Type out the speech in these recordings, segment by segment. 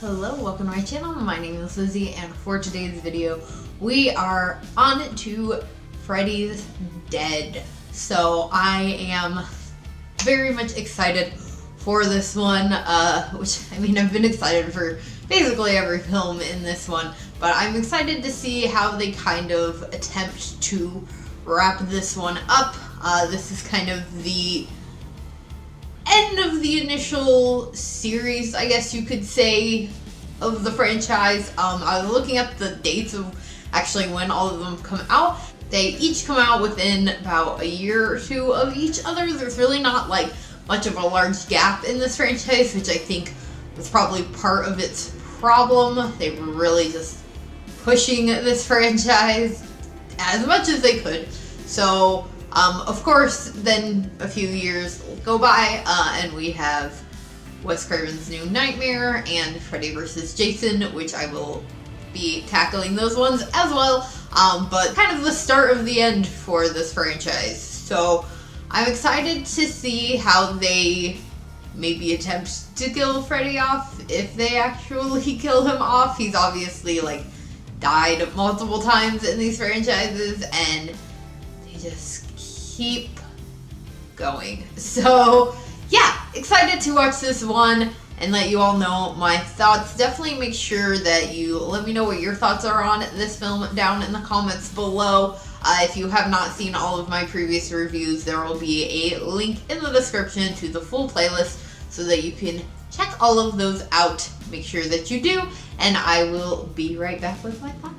Hello, welcome to my channel. My name is Lizzie, and for today's video, we are on to Freddy's Dead. So I am very much excited for this one, which, I mean, I've been excited for basically every film in this one, but I'm excited to see how they kind of attempt to wrap this one up. This is kind of the end of the initial series, I guess you could say, of the franchise. I was looking at the dates of actually when all of them come out. They each come out within about a year or two of each other. There's really not like much of a large gap in this franchise, which I think was probably part of its problem. They were really just pushing this franchise as much as they could. So of course, then a few years go by, and we have Wes Craven's New Nightmare and Freddy vs. Jason, which I will be tackling those ones as well, but kind of the start of the end for this franchise. So I'm excited to see how they maybe attempt to kill Freddy off, if they actually kill him off. He's obviously like died multiple times in these franchises, and they just keep going. So yeah, excited to watch this one and let you all know my thoughts. Definitely make sure that you let me know what your thoughts are on this film down in the comments below. If you have not seen all of my previous reviews, there will be a link in the description to the full playlist so that you can check all of those out. Make sure that you do, and I will be right back with my thoughts.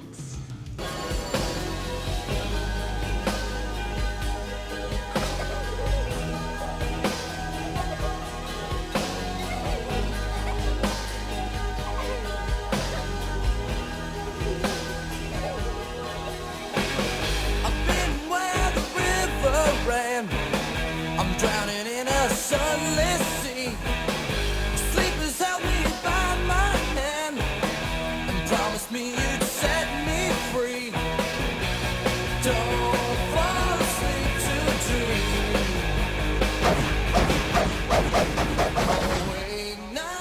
I'm drowning in a sunless sea. Sleep has held me by my hand and promised me you'd set me free. Don't fall asleep to dream. Awake now.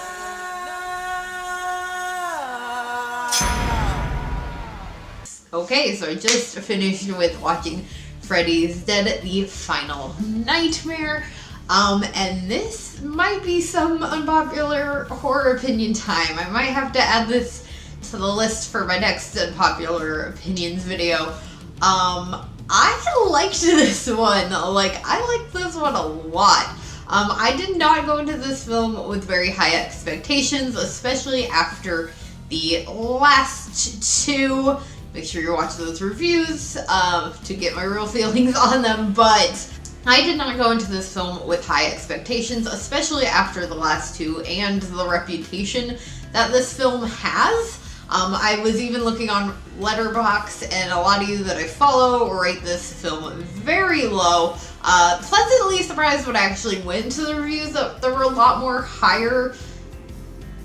Okay, so I just finished with watching Freddy's Dead, the final nightmare, and this might be some unpopular horror opinion time. I might have to add this to the list for my next unpopular opinions video. I liked this one. I liked this one a lot. I did not go into this film with very high expectations, especially after the last two. Make sure you're watching those reviews to get my real feelings on them, but I did not go into this film with high expectations, especially after the last two and the reputation that this film has. I was even looking on Letterboxd, and a lot of you that I follow rate this film very low. Pleasantly surprised when I actually went to the reviews that there were a lot more higher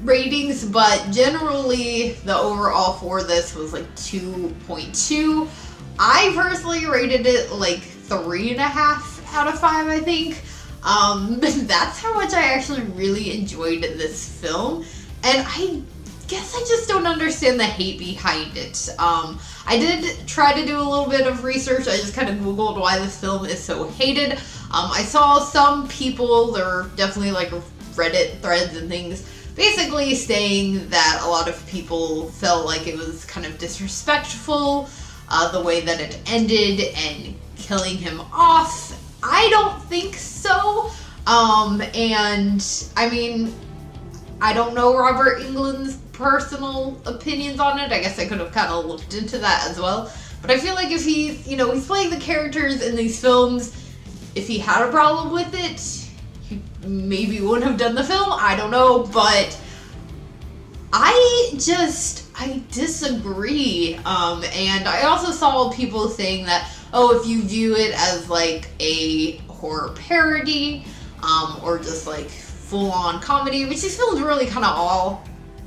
ratings, but generally the overall for this was like 2.2. I personally rated it like 3.5 out of 5, I think. That's how much I actually really enjoyed this film, and I guess I just don't understand the hate behind it. I did try to do a little bit of research. I just kind of googled why this film is so hated. I saw some people, there were definitely like Reddit threads and things, basically saying that a lot of people felt like it was kind of disrespectful, the way that it ended and killing him off. I don't think so. And I mean, I don't know Robert Englund's personal opinions on it. I guess I could have kind of looked into that as well. But I feel like if he's, he's playing the characters in these films, if he had a problem with it, he maybe wouldn't have done the film. I don't know, but I disagree. And I also saw people saying that, oh, if you view it as like a horror parody, or just like full-on comedy, which these films really kind of all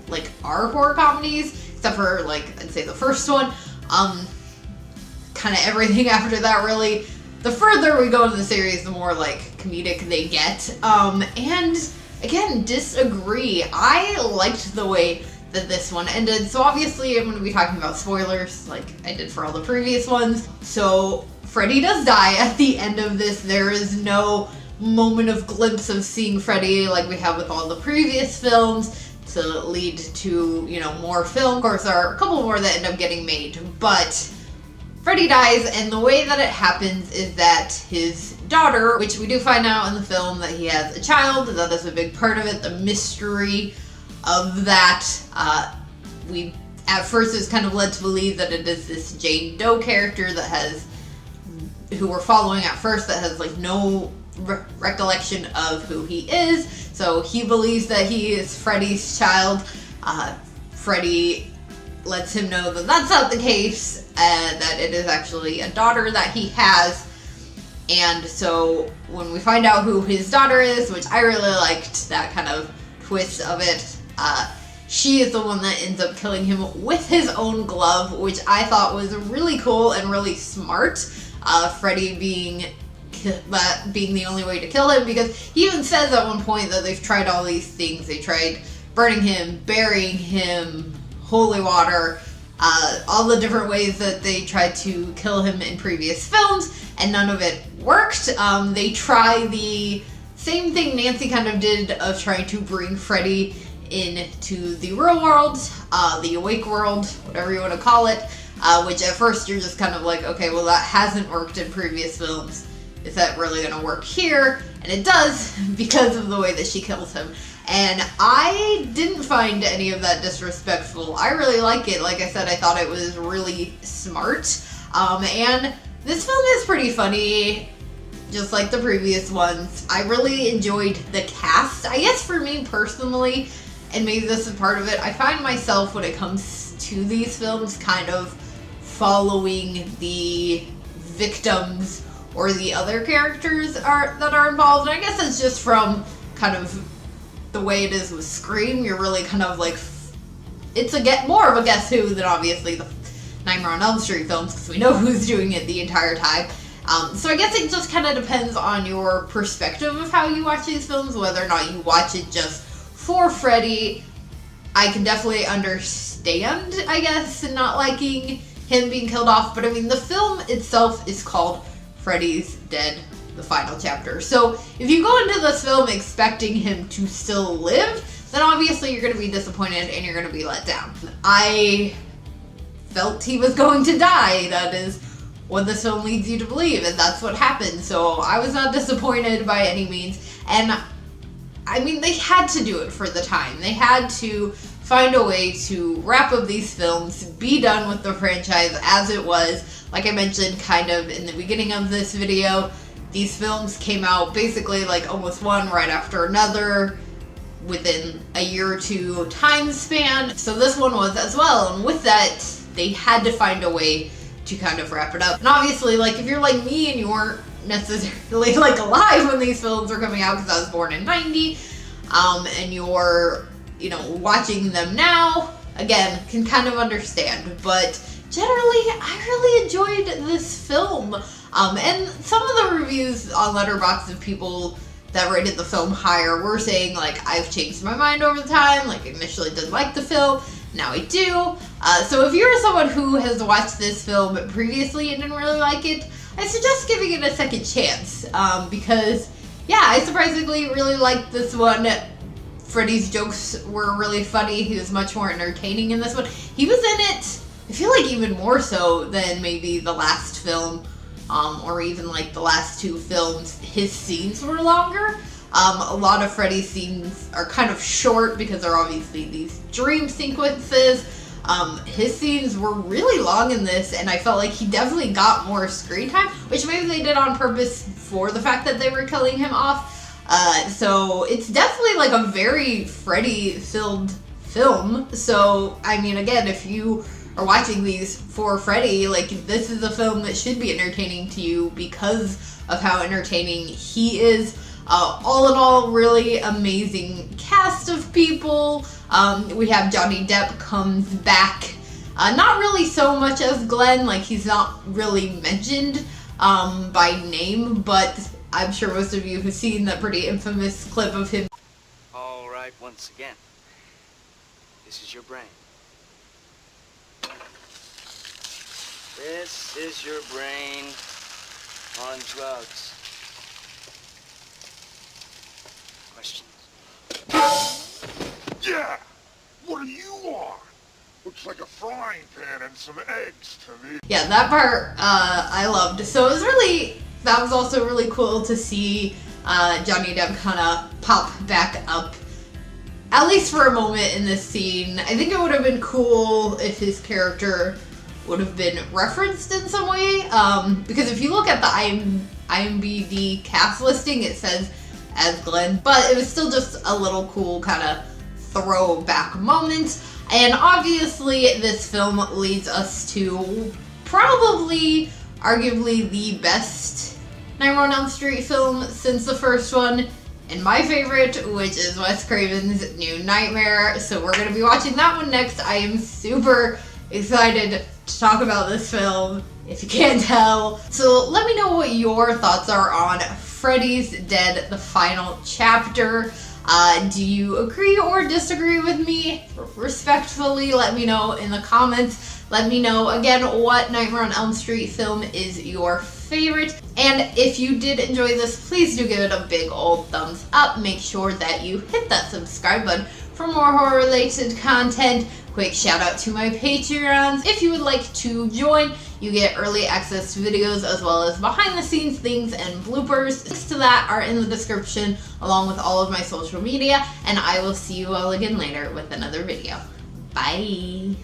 like are horror comedies, except for like I'd say the first one. Kind of everything after that, really. The further we go into the series, the more like comedic they get. And again, disagree. I liked the way that this one ended. So obviously I'm going to be talking about spoilers like I did for all the previous ones. So Freddy does die at the end of this. There is no moment of glimpse of seeing Freddy like we have with all the previous films to lead to, you know, more film. Of course, there are a couple more that end up getting made, but Freddy dies, and the way that it happens is that his daughter, which we do find out in the film that he has a child, that is a big part of it, the mystery of that. We at first is kind of led to believe that it is this Jane Doe character that has, who we're following at first, that has like no recollection of who he is. So he believes that he is Freddy's child. Freddy lets him know that that's not the case, that it is actually a daughter that he has. And so when we find out who his daughter is, which I really liked that kind of twist of it, she is the one that ends up killing him with his own glove, which I thought was really cool and really smart. Freddy being the only way to kill him, because he even says at one point that they've tried all these things. They tried burning him, burying him, holy water, all the different ways that they tried to kill him in previous films, and none of it worked. They try the same thing Nancy kind of did of trying to bring Freddy into the real world, the awake world, whatever you want to call it, which at first you're just kind of like, okay, well that hasn't worked in previous films. Is that really going to work here? And it does, because of the way that she kills him. And I didn't find any of that disrespectful. I really like it. Like I said, I thought it was really smart. And this film is pretty funny, just like the previous ones. I really enjoyed the cast. I guess for me personally, and maybe this is part of it, I find myself when it comes to these films kind of following the victims or the other characters that are involved. And I guess it's just from kind of the way it is with Scream. You're really kind of like, it's more of a guess who than obviously the Nightmare on Elm Street films, because we know who's doing it the entire time. So I guess it just kind of depends on your perspective of how you watch these films, whether or not you watch it just for Freddy. I can definitely understand, I guess, not liking him being killed off, but I mean, the film itself is called Freddy's Dead, the final chapter. So if you go into this film expecting him to still live, then obviously you're going to be disappointed and you're going to be let down. I felt he was going to die. That is what this film leads you to believe, and that's what happened. So I was not disappointed by any means. And I mean, they had to do it for the time. They had to find a way to wrap up these films, be done with the franchise as it was. Like I mentioned kind of in the beginning of this video, these films came out basically like almost one right after another within a year or two time span. So this one was as well, and with that, they had to find a way to kind of wrap it up. And obviously, like if you're like me and you weren't necessarily like alive when these films were coming out, because I was born in 90, and you're, you know, watching them now, again, can kind of understand. But generally, I really enjoyed this film. And some of the reviews on Letterboxd of people that rated the film higher were saying, like, I've changed my mind over the time. Like, initially didn't like the film, now I do. So if you're someone who has watched this film previously and didn't really like it, I suggest giving it a second chance. Because, yeah, I surprisingly really liked this one. Freddy's jokes were really funny. He was much more entertaining in this one. He was in it, I feel like even more so than maybe the last film, or even like the last two films. His scenes were longer. A lot of Freddy's scenes are kind of short because they're obviously these dream sequences. His scenes were really long in this, and I felt like he definitely got more screen time, which maybe they did on purpose for the fact that they were killing him off. So it's definitely like a very Freddy-filled film. So, I mean, again, if you are watching these for Freddy, like, this is a film that should be entertaining to you because of how entertaining he is. All in all, really amazing cast of people. We have Johnny Depp comes back. Not really so much as Glenn, like he's not really mentioned by name, but I'm sure most of you have seen that pretty infamous clip of him. All right, once again. This is your brain. This is your brain on drugs. Questions? Yeah! What are you on? Looks like a frying pan and some eggs to me. Yeah, that part I loved. So it was that was also really cool to see Johnny Depp kind of pop back up, at least for a moment in this scene. I think it would have been cool if his character would have been referenced in some way, because if you look at the IMDb cast listing, it says as Glenn, but it was still just a little cool kind of throwback moment. And obviously this film leads us to probably, arguably, the best Nightmare on Elm Street film since the first one, and my favorite, which is Wes Craven's New Nightmare. So we're going to be watching that one next. I am super excited to talk about this film, if you can't tell. So let me know what your thoughts are on Freddy's Dead, the final chapter. Do you agree or disagree with me? Respectfully, let me know in the comments. Let me know, again, what Nightmare on Elm Street film is your favorite. And if you did enjoy this, please do give it a big old thumbs up. Make sure that you hit that subscribe button for more horror-related content. Quick shout out to my Patreons. If you would like to join, you get early access to videos as well as behind the scenes things and bloopers. Links to that are in the description along with all of my social media, and I will see you all again later with another video. Bye!